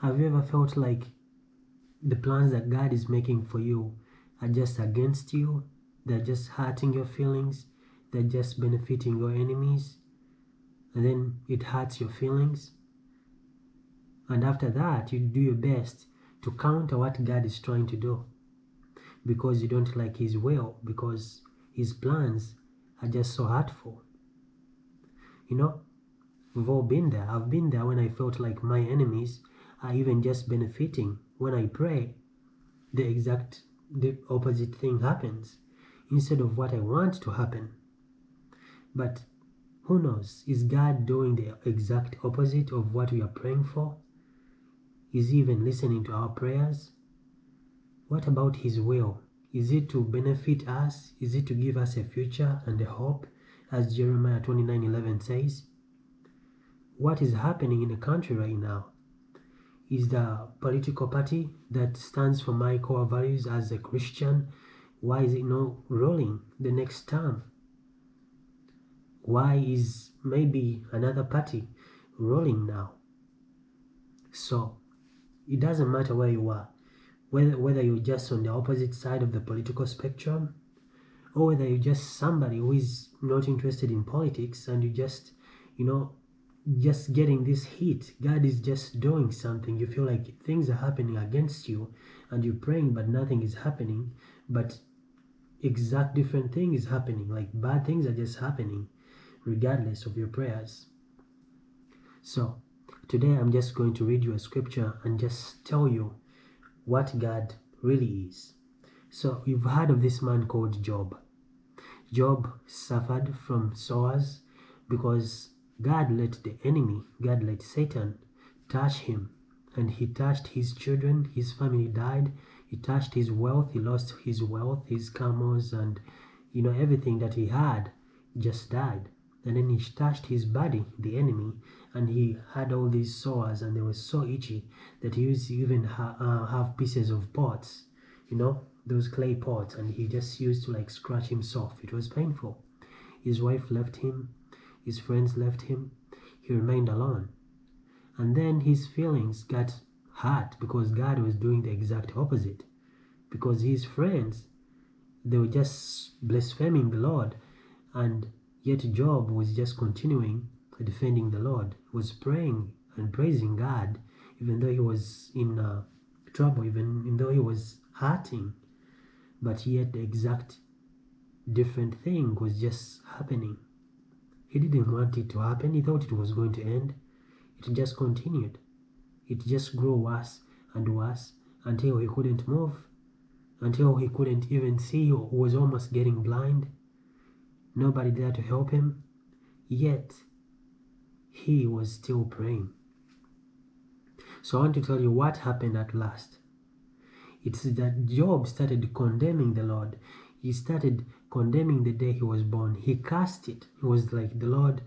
Have you ever felt like the plans that God is making for you are just against you? They're just hurting your feelings. They're just benefiting your enemies. And then it hurts your feelings. And after that, you do your best to counter what God is trying to do. Because you don't like His will. Because His plans are just so hurtful. You know, we've all been there. I've been there when I felt like my enemies are even just benefiting. When I pray, the opposite thing happens instead of what I want to happen. But who knows? Is God doing the exact opposite of what we are praying for? Is He even listening to our prayers? What about His will? Is it to benefit us? Is it to give us a future and a hope, as Jeremiah 29:11 says? What is happening in the country right now? Is the political party that stands for my core values as a Christian, why is it not rolling the next term? Why is maybe another party rolling now? So it doesn't matter where you are, whether you're just on the opposite side of the political spectrum, or whether you're just somebody who is not interested in politics and you just, just getting this heat. God is just doing something. You feel like things are happening against you and you're praying but nothing is happening, but exact different thing is happening. Like bad things are just happening regardless of your prayers. So today I'm just going to read you a scripture and just tell you what God really is. So you've heard of this man called Job. Job suffered from sores because God let the enemy, God let Satan touch him, and he touched his children, his family died, he touched his wealth, he lost his wealth, his camels, and everything that he had just died. And then he touched his body, the enemy, and he had all these sores, and they were so itchy that he used to even have pieces of pots, those clay pots, and he just used to like scratch himself. It was painful. His wife left him. His friends left him. He remained alone. And then his feelings got hurt because God was doing the exact opposite. Because his friends, they were just blaspheming the Lord. And yet Job was just continuing defending the Lord, was praying and praising God, even though he was in trouble, even though he was hurting. But yet the exact different thing was just happening. He didn't want it to happen. He thought it was going to end. It just continued. It just grew worse and worse until he couldn't move, until he couldn't even see, or was almost getting blind. Nobody there to help him. Yet he was still praying. So I want to tell you what happened at last. It's that Job started condemning the Lord. He started condemning the day he was born. He cursed it. He was like, the Lord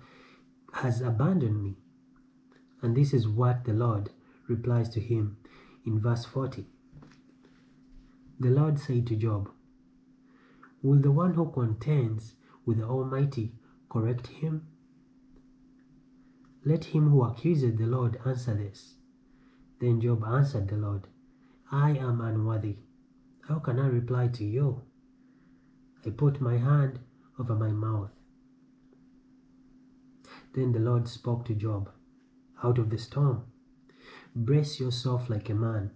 has abandoned me. And this is what the Lord replies to him in verse 40. The Lord said to Job, will the one who contends with the Almighty correct him? Let him who accuses the Lord answer this. Then Job answered the Lord, I am unworthy. How can I reply to you? I put my hand over my mouth. Then the Lord spoke to Job out of the storm. Brace yourself like a man.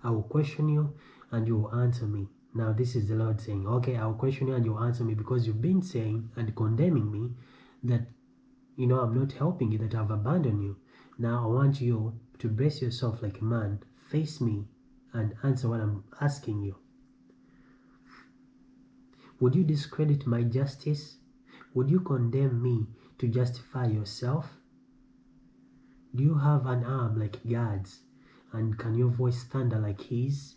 I will question you and you will answer me. Now this is the Lord saying, okay, I will question you and you will answer me, because you've been saying and condemning me that, I'm not helping you, that I've abandoned you. Now I want you to brace yourself like a man, face me and answer what I'm asking you. Would you discredit my justice? Would you condemn me to justify yourself? Do you have an arm like God's, and can your voice thunder like his?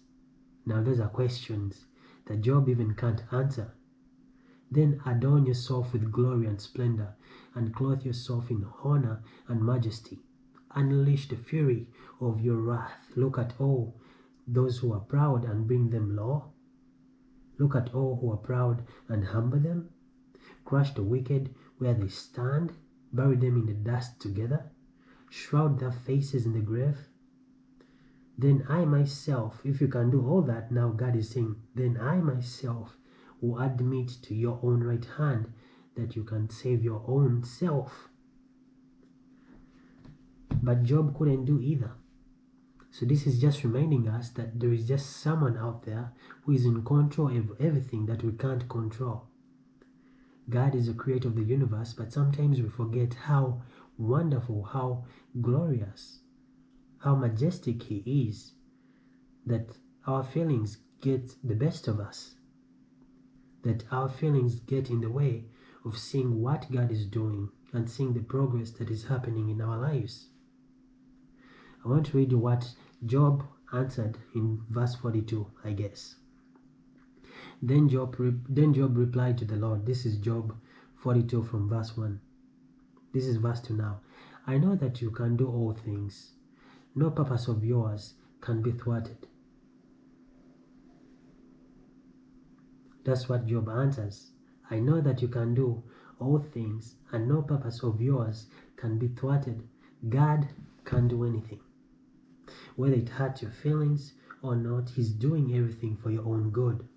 Now those are questions that Job even can't answer. Then adorn yourself with glory and splendor, and clothe yourself in honor and majesty. Unleash the fury of your wrath. Look at all those who are proud and bring them low. Look at all who are proud and humble them. Crush the wicked where they stand. Bury them in the dust together. Shroud their faces in the grave. then I myself, if you can do all that, now God is saying, then I myself will admit to your own right hand that you can save your own self. But Job couldn't do either. So this is just reminding us that there is just someone out there who is in control of everything that we can't control. God is the creator of the universe, but sometimes we forget how wonderful, how glorious, how majestic he is, that our feelings get the best of us, that our feelings get in the way of seeing what God is doing and seeing the progress that is happening in our lives. I want to read you what Job answered in verse 42, I guess. Then Job replied to the Lord. This is Job 42 from verse 1. This is verse 2 now. I know that you can do all things. No purpose of yours can be thwarted. That's what Job answers. I know that you can do all things, and no purpose of yours can be thwarted. God can do anything. Whether it hurts your feelings or not, he's doing everything for your own good.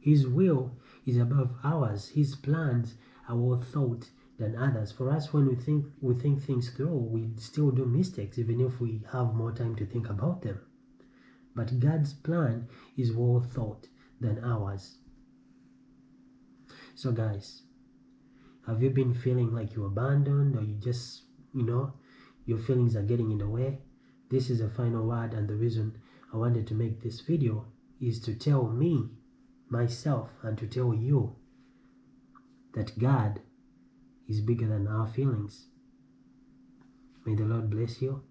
His will is above ours. His plans are more thought than others. For us, when we think things through, we still do mistakes, even if we have more time to think about them. But God's plan is more thought than ours. So guys, have you been feeling like you're abandoned, or you just, your feelings are getting in the way? This is a final word, and the reason I wanted to make this video is to tell me, myself, and to tell you that God is bigger than our feelings. May the Lord bless you,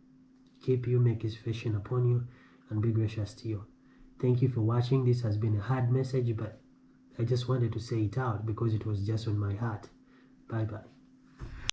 keep you, make his face shine upon you, and be gracious to you. Thank you for watching. This has been a hard message, but I just wanted to say it out because it was just on my heart. Bye bye.